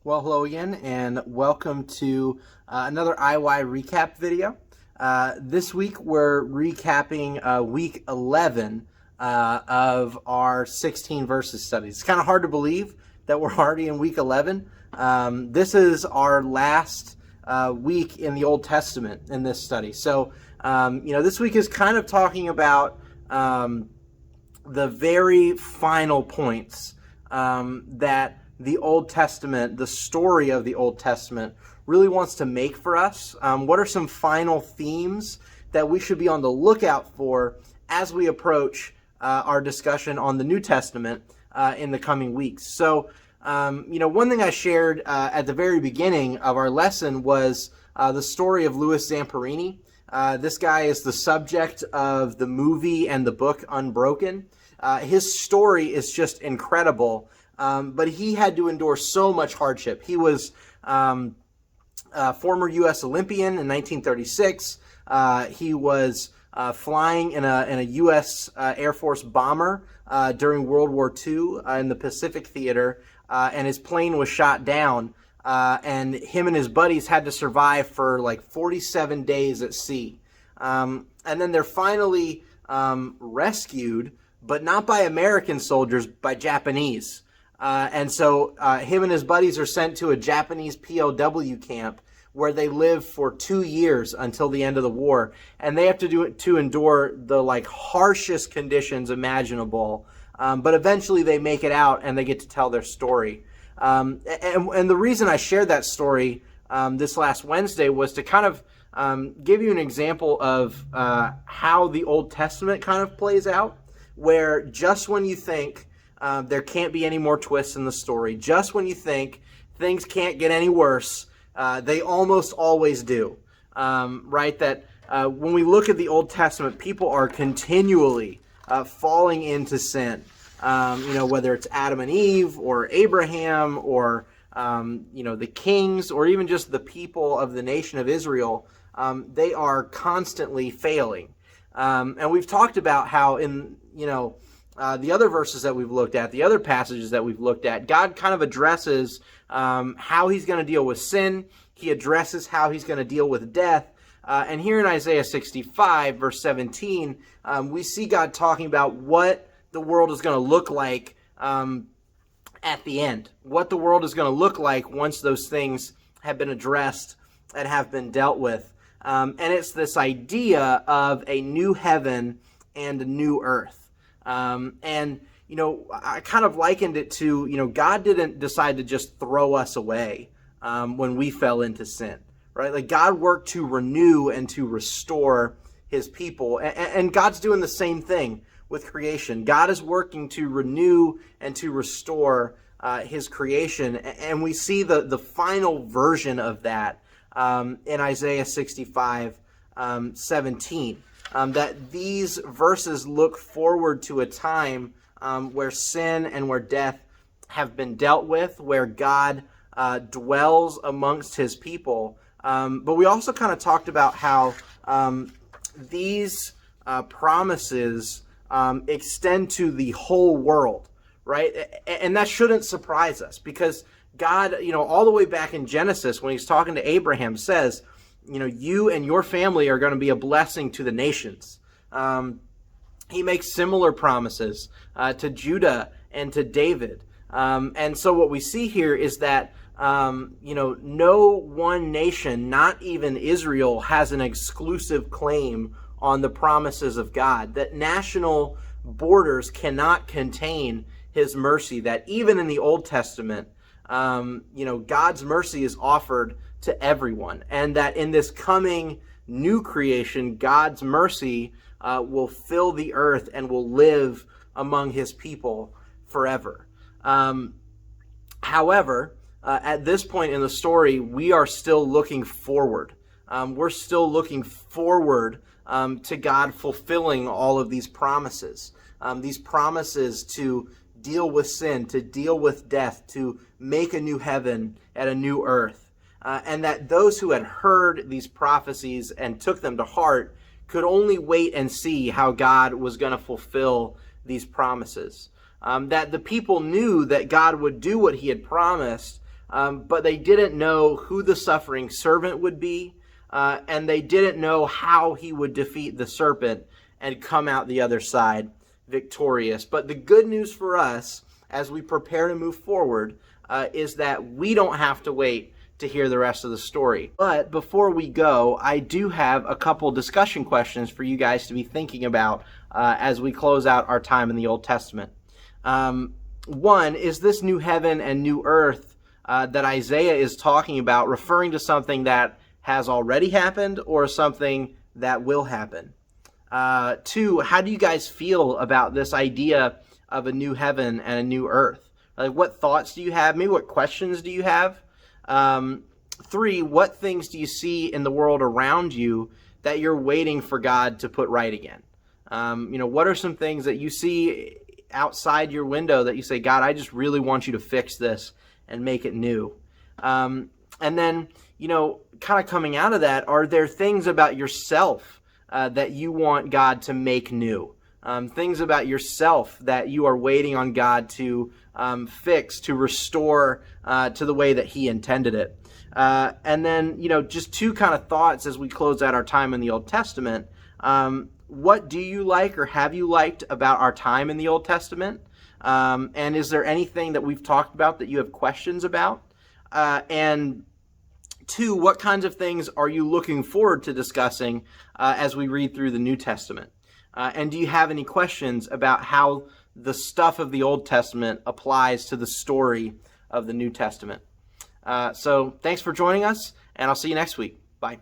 Well, hello again, and welcome to another IY recap video. This week we're recapping week 11 of our 16 verses studies. It's kind of hard to believe that we're already in week 11. This is our last week in the Old Testament in this study. So, this week is kind of talking about the very final points that the Old Testament, the story of the Old Testament, really wants to make for us. What are some final themes that we should be on the lookout for as we approach our discussion on the New Testament in the coming weeks? So, one thing I shared at the very beginning of our lesson was the story of Louis Zamperini. This guy is the subject of the movie and the book Unbroken. His story is just incredible. But he had to endure so much hardship. He was a former U.S. Olympian in 1936. He was flying in a U.S. Air Force bomber during World War II in the Pacific Theater, and his plane was shot down. And him and his buddies had to survive for like 47 days at sea. And then they're finally rescued, but not by American soldiers, by Japanese. And so him and his buddies are sent to a Japanese POW camp where they live for 2 years until the end of the war. And they have to endure the harshest conditions imaginable. But eventually they make it out and they get to tell their story. And the reason I shared that story this last Wednesday was to kind of give you an example of how the Old Testament kind of plays out, where just when you think there can't be any more twists in the story, just when you think things can't get any worse, they almost always do. Right? That when we look at the Old Testament, people are continually falling into sin. Whether it's Adam and Eve or Abraham or, the kings or even just the people of the nation of Israel, they are constantly failing. And we've talked about how in, the other verses that we've looked at, the other passages that we've looked at, God kind of addresses how he's going to deal with sin. He addresses how he's going to deal with death. And here in Isaiah 65, verse 17, we see God talking about what the world is going to look like at the end. What the world is going to look like once those things have been addressed and have been dealt with. And it's this idea of a new heaven and a new earth. I kind of likened it to, God didn't decide to just throw us away when we fell into sin, right? Like God worked to renew and to restore his people. And God's doing the same thing with creation. God is working to renew and to restore his creation. And we see the final version of that in Isaiah 65, 17. That these verses look forward to a time where sin and where death have been dealt with, where God dwells amongst his people. But we also kind of talked about how these promises extend to the whole world, right? And that shouldn't surprise us because God, all the way back in Genesis, when he's talking to Abraham, says, you and your family are going to be a blessing to the nations. He makes similar promises to Judah and to David. And so what we see here is that, no one nation, not even Israel, has an exclusive claim on the promises of God. That national borders cannot contain his mercy. That even in the Old Testament, God's mercy is offered to everyone, and that in this coming new creation, God's mercy will fill the earth and will live among his people forever. However, at this point in the story, we are still looking forward. We're still looking forward to God fulfilling all of these promises to deal with sin, to deal with death, to make a new heaven and a new earth. And that those who had heard these prophecies and took them to heart could only wait and see how God was going to fulfill these promises. That the people knew that God would do what he had promised, but they didn't know who the suffering servant would be, and they didn't know how he would defeat the serpent and come out the other side victorious. But the good news for us as we prepare to move forward is that we don't have to wait to hear the rest of the story. But before we go, I do have a couple discussion questions for you guys to be thinking about as we close out our time in the Old Testament. One, is this new heaven and new earth that Isaiah is talking about referring to something that has already happened or something that will happen? Two, how do you guys feel about this idea of a new heaven and a new earth? Like, what thoughts do you have? Maybe what questions do you have? Three, what things do you see in the world around you that you're waiting for God to put right again? What are some things that you see outside your window that you say, God, I just really want you to fix this and make it new? And then, kind of coming out of that, are there things about yourself that you want God to make new? Things about yourself that you are waiting on God to fix, to restore to the way that He intended it. And then, just two kind of thoughts as we close out our time in the Old Testament. What do you like or have you liked about our time in the Old Testament? And is there anything that we've talked about that you have questions about? And two, what kinds of things are you looking forward to discussing as we read through the New Testament? And do you have any questions about how the stuff of the Old Testament applies to the story of the New Testament? So thanks for joining us, and I'll see you next week. Bye.